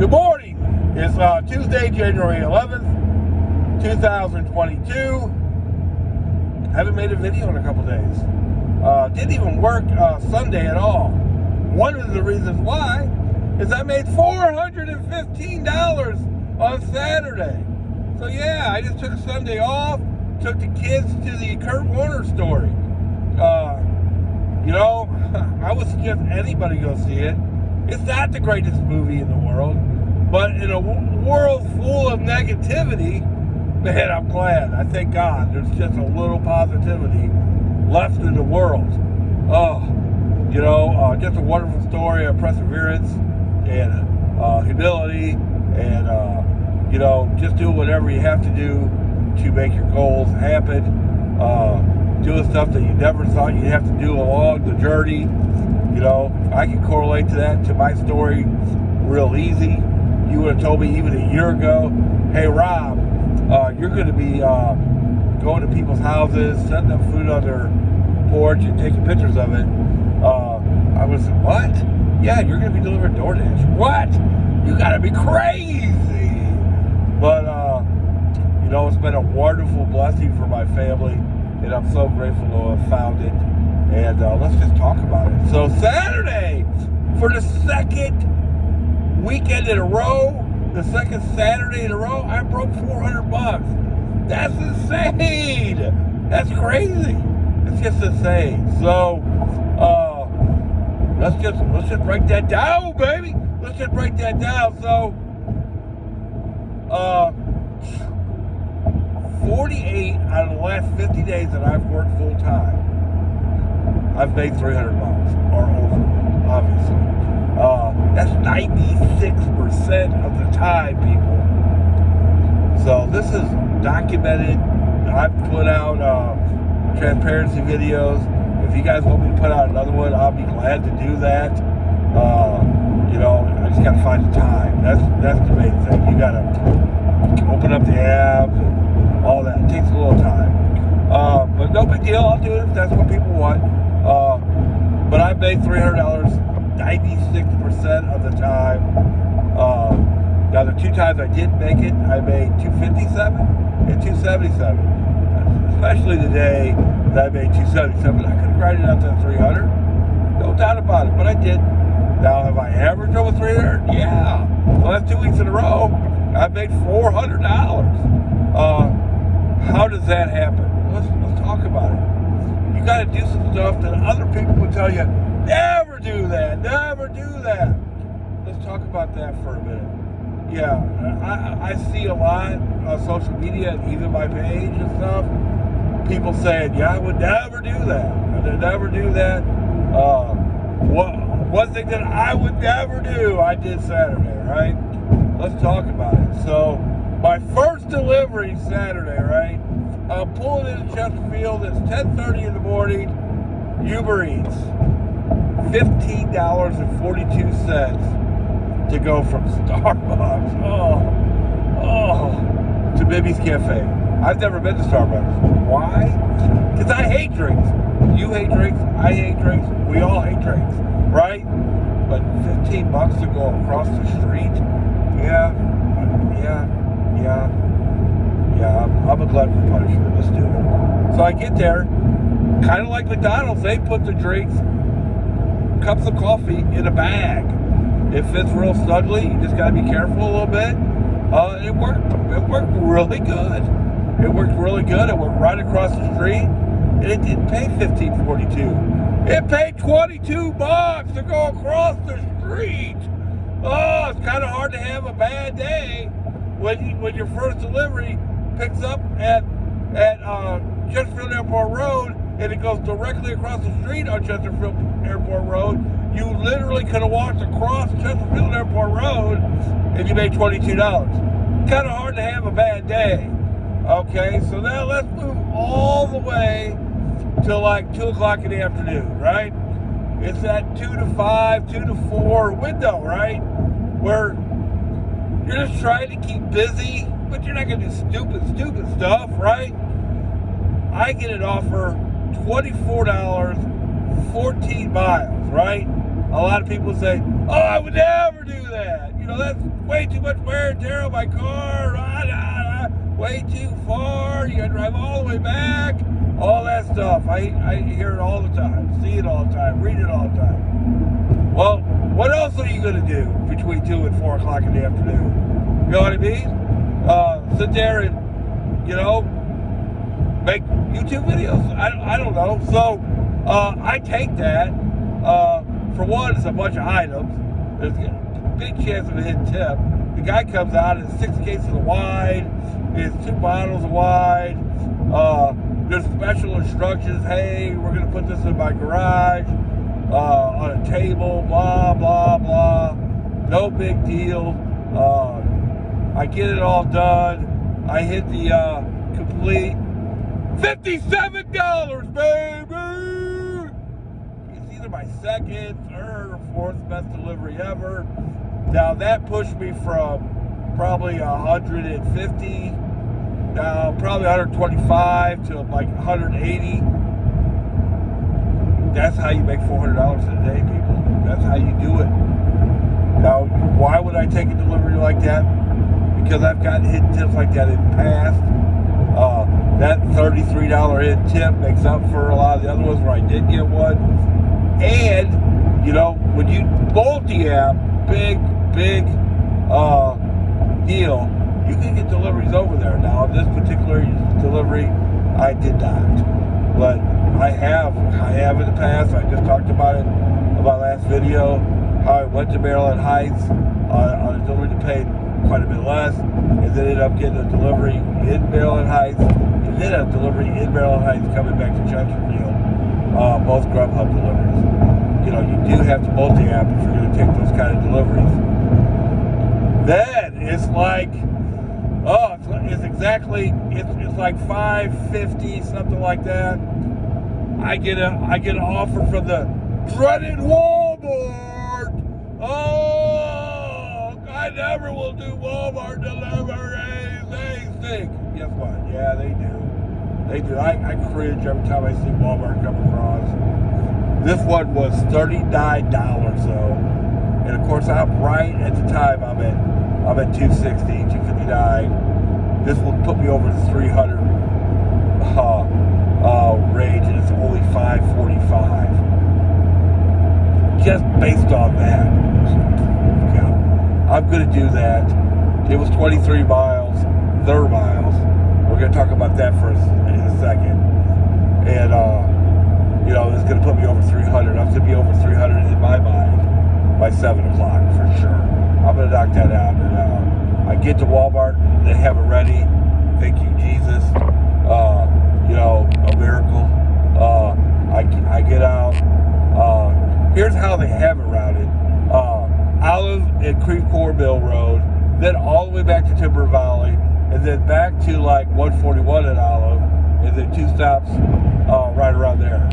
Good morning. It's Tuesday, January 11th, 2022. Haven't made a video in a couple days. Didn't even work Sunday at all. One of the reasons why is I made $415 on Saturday. So yeah, I just took Sunday off, took the kids to the Kurt Warner story. I would suggest anybody go see it. It's not the greatest movie in the world, but in a world full of negativity, man, I'm glad. I thank God there's just a little positivity left in the world. Just a wonderful story of perseverance and humility and, just do whatever you have to do to make your goals happen. Doing stuff that you never thought you'd have to do along the journey. I can correlate to that, to my story, real easy. You would have told me even a year ago, hey Rob, you're going to be going to people's houses, setting up food on their porch and taking pictures of it. I would have said, what? Yeah, you're going to be delivering Doordash. What? You got to be crazy. But, it's been a wonderful blessing for my family, and I'm so grateful to have found it. And let's just talk about it. So Saturday, for the second weekend in a row, the second Saturday in a row, I broke $400. That's insane. That's crazy. It's just insane. So let's just break that down, baby. Let's just break that down. So 48 out of the last 50 days that I've worked full time, I've made $300 or over, obviously. That's 96% of the time, people. So this is documented. I've put out transparency videos. If you guys want me to put out another one, I'll be glad to do that. I just gotta find the time. That's the main thing. You gotta open up the app and all that. It takes a little time. But no big deal. I'll do it if that's what people want. But I made $300 96% of the time. Now the two times I didn't make it, I made $257 and $277. Especially the day that I made $277. I could have grinded out to $300. No doubt about it, but I did. Now have I averaged over $300? Yeah. The last 2 weeks in a row, I've made $400. How does that happen? Let's talk about it. You got to do some stuff that other people would tell you, never do that, never do that. Let's talk about that for a minute. Yeah, I see a lot on social media and even my page and stuff, people saying, yeah, I would never do that. I would never do that. One thing that I would never do, I did Saturday, right? Let's talk about it. So, my first delivery Saturday, right? I'm pulling into Chesterfield. It's 10:30 in the morning. Uber Eats. $15.42 to go from Starbucks. To Bibby's Cafe. I've never been to Starbucks. Why? Because I hate drinks. You hate drinks. I hate drinks. We all hate drinks, right? But $15 to go across the street? Yeah. I'm a glutton for punishment. Let's do it. So I get there, kind of like McDonald's, they put the drinks, cups of coffee in a bag. It fits real snugly. You just got to be careful a little bit. It worked really good. It worked really good. It went right across the street, and it didn't pay $15.42. It paid $22 to go across the street. Oh, it's kind of hard to have a bad day when your first delivery picks up at Chesterfield Airport Road, and it goes directly across the street on Chesterfield Airport Road. You literally could have walked across Chesterfield Airport Road and you made $22. Kind of hard to have a bad day. Okay, so now let's move all the way to like 2 o'clock in the afternoon, right? It's that 2 to 5, 2 to 4 window, right? Where you're just trying to keep busy, but you're not going to do stupid stuff, right? I get an offer, $24, 14 miles, right? a lot of people say, oh, I would never do that. You know, that's way too much wear and tear on my car. Way too far. You got to drive all the way back. All that stuff. I hear it all the time. See it all the time. Read it all the time. Well, what else are you going to do between 2 and 4 o'clock in the afternoon? You know what I mean? Sit there and, you know, make YouTube videos. I don't know. So I take that. For one, it's a bunch of items. There's a big chance of a hidden tip. The guy comes out, it's 6 cases of wine, it's 2 bottles of wine. There's special instructions. Hey, we're going to put this in my garage on a table, blah, blah, blah. No big deal. I get it all done. I hit the complete $57, baby! It's either my second, third, or fourth best delivery ever. Now that pushed me from probably 150, probably 125 to like 180. That's how you make $400 a day, people. That's how you do it. Now, why would I take a delivery like that? Because I've gotten hidden tips like that in the past. That $33 hidden tip makes up for a lot of the other ones where I did get one. And, you know, when you multi-app, big deal, you can get deliveries over there. Now, on this particular delivery, I did not. But I have in the past. I just talked about it in my last video, how I went to Maryland Heights on a delivery that paid quite a bit less, and then ended up getting a delivery in Maryland Heights, and then a delivery in Maryland Heights coming back to Chesterfield, both Grubhub deliveries. You know, you do have to multi-app if you're going to take those kind of deliveries. Then it's like, it's like $5.50, something like that. I get an offer from the dreaded Walmart. Oh, I never will do Walmart deliveries. They stink. Guess what? Yeah, they do. They do. I cringe every time I see Walmart come across. This one was $39 though. And of course I'm right at the time I'm at 260, 259. This will put me over the 300 range, and it's only $5.45. Just based on that. Yeah. I'm gonna do that. It was 23 miles, their miles. We're gonna talk about that in a second. And you know, it's gonna put me over 300. I'm gonna be over 300 in my mind by 7 o'clock for sure. I'm gonna knock that out. And I get to Walmart, they have it ready. Thank you, Jesus. You know, a miracle. I get out. Here's how they have it routed. Olive and Creve Coeur Mill Road, then all the way back to Timber Valley, and then back to like 141 at Olive, and then 2 stops right around there.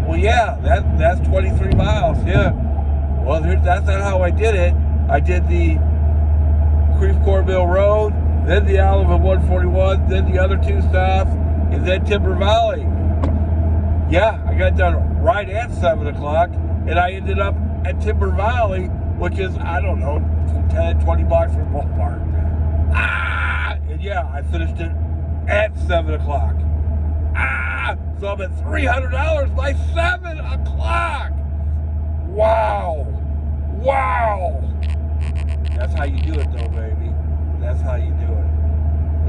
Well, yeah, that's 23 miles. Yeah. Well, that's not how I did it. I did the Creve Coeur Mill Road, then the Olive at 141, then the other 2 stops, and then Timber Valley. Yeah, I got done right at 7 o'clock, and I ended up at Timber Valley, which is, I don't know, 10, 20 blocks from Walmart. And yeah, I finished it at 7 o'clock. So I'm at $300 by 7 o'clock. Wow. That's how you do it though, baby. That's how you do it.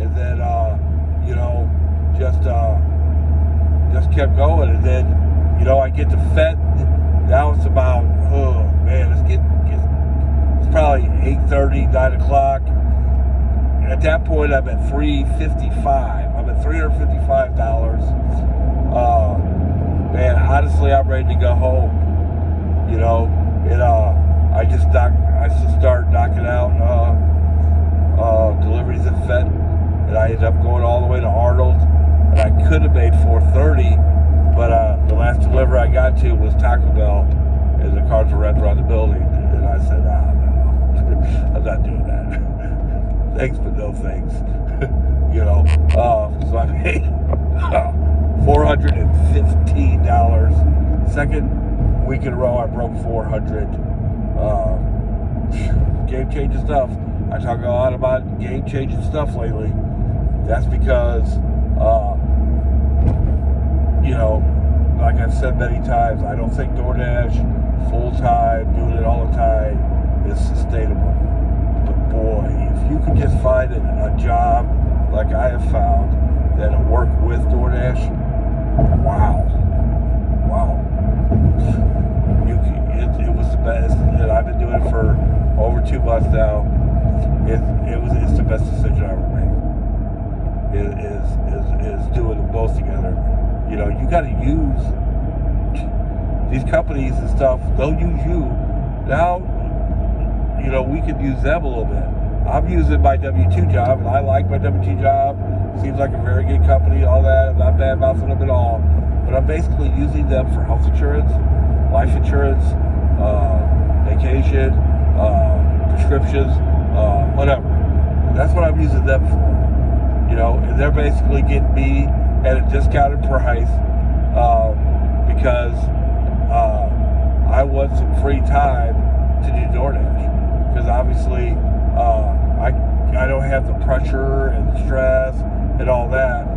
And then, you know, just kept going. And then, you know, I get to Fenton. Now it's about, oh man, it's probably 8:30, 9 o'clock. And at that point, I'm at $355. I'm at $355. Man, honestly, I'm ready to go home. You know, and I just start knocking out deliveries at Fenton, and I ended up going all the way to Arnold, and I could have made $430, but the last delivery I got to was Taco Bell, and the cars were right around the building, and I said, no, I'm not doing that. Thanks, but no thanks. You know, so I paid $415. Second week in a row I broke 400. Game-changing stuff. I talk a lot about game-changing stuff lately. That's because, like I've said many times, I don't think DoorDash full-time, doing it all the time, is sustainable. But boy, if you could just find a job like I have found that'll work with DoorDash, wow. It was the best, and I've been doing it for over 2 months now. It's the best decision I ever made. Is doing them both together. You got to use these companies and stuff. They'll use you. Now, we could use them a little bit. I'm using my W-2 job, and I like my W-2 job. Seems like a very good company, all that. I'm not bad-mouthing them at all. But I'm basically using them for health insurance, life insurance, vacation, prescriptions, whatever. That's what I'm using them for. And they're basically getting me at a discounted price because I want some free time to do DoorDash. Because obviously I don't have the pressure and the stress and all that.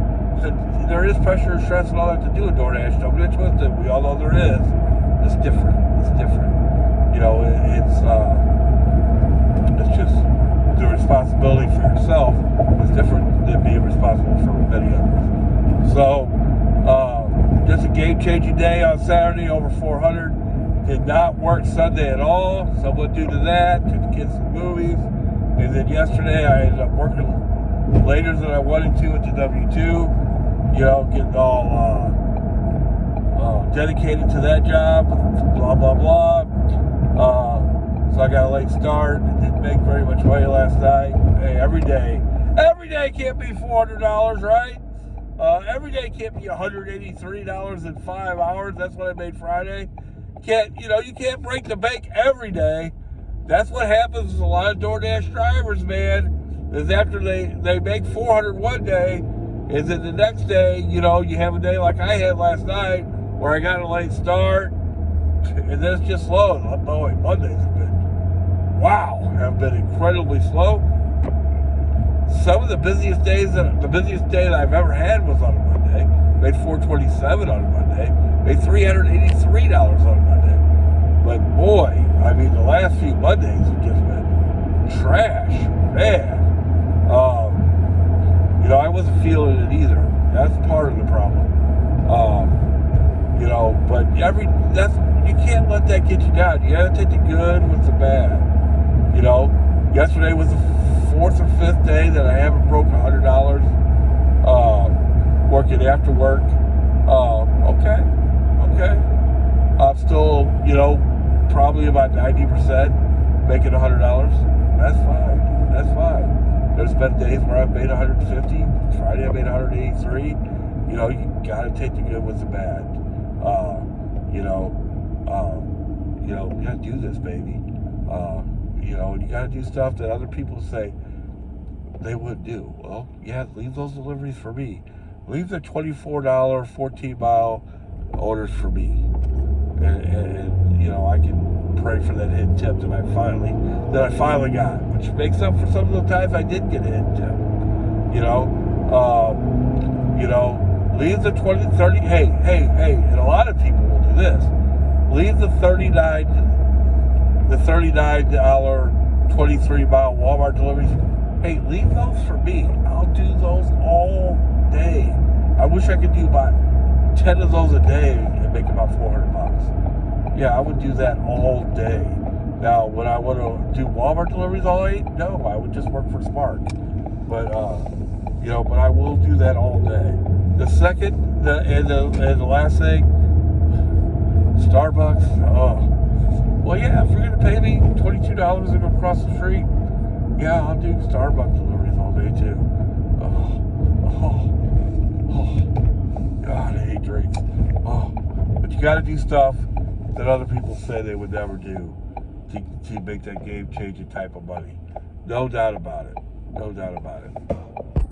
There is pressure and stress and all that to do with DoorDash. Don't get twisted. We all know there is. It's different. It's just the responsibility for yourself is different than being responsible for many others. So, just a game-changing day on Saturday, over 400. Did not work Sunday at all. Somewhat due to that. Took the kids to the movies. And then yesterday I ended up working later than I wanted to at the W-2. Getting all dedicated to that job. Blah, blah, blah. So I got a late start. Didn't make very much money last night. Hey, every day can't be $400, right? Every day can't be $183 in 5 hours. That's what I made Friday. You can't break the bank every day. That's what happens with a lot of DoorDash drivers, man, is after they make 400 one day, is that the next day, you have a day like I had last night where I got a late start, and then it's just slow. And boy, Mondays have been incredibly slow. Some of the busiest day that I've ever had was on a Monday. Made $427 on a Monday. Made $383 on a Monday. But boy, the last few Mondays have just been trash, man. I wasn't feeling it either. That's part of the problem. But you can't let that get you down. You gotta take the good with the bad. Yesterday was the 4th or 5th day that I haven't broke $100 working after work. Okay. I'm still, probably about 90% making $100. That's fine. There's been days where I've made $150. Friday I made $183. You gotta take the good with the bad. You gotta do this, baby. You gotta do stuff that other people say they would do. Well, yeah, leave those deliveries for me. Leave the $24 14-mile orders for me. And I can pray for that hidden tip that I finally got, which makes up for some of the times I did get a hidden tip. Leave the 20, 30, hey, and a lot of people will do this. Leave the $39 23-mile Walmart deliveries. Hey, leave those for me. I'll do those all day. I wish I could do about 10 of those a day and make about $400. Yeah, I would do that all day. Now, would I want to do Walmart deliveries all day? No, I would just work for Spark. But but I will do that all day. The second, and the last thing, Starbucks. Oh, well, yeah. If you're gonna pay me $22 to go across the street, yeah, I'll do Starbucks deliveries all day too. God, I hate drinks. But you got to do stuff that other people say they would never do to make that game-changing type of money. No doubt about it.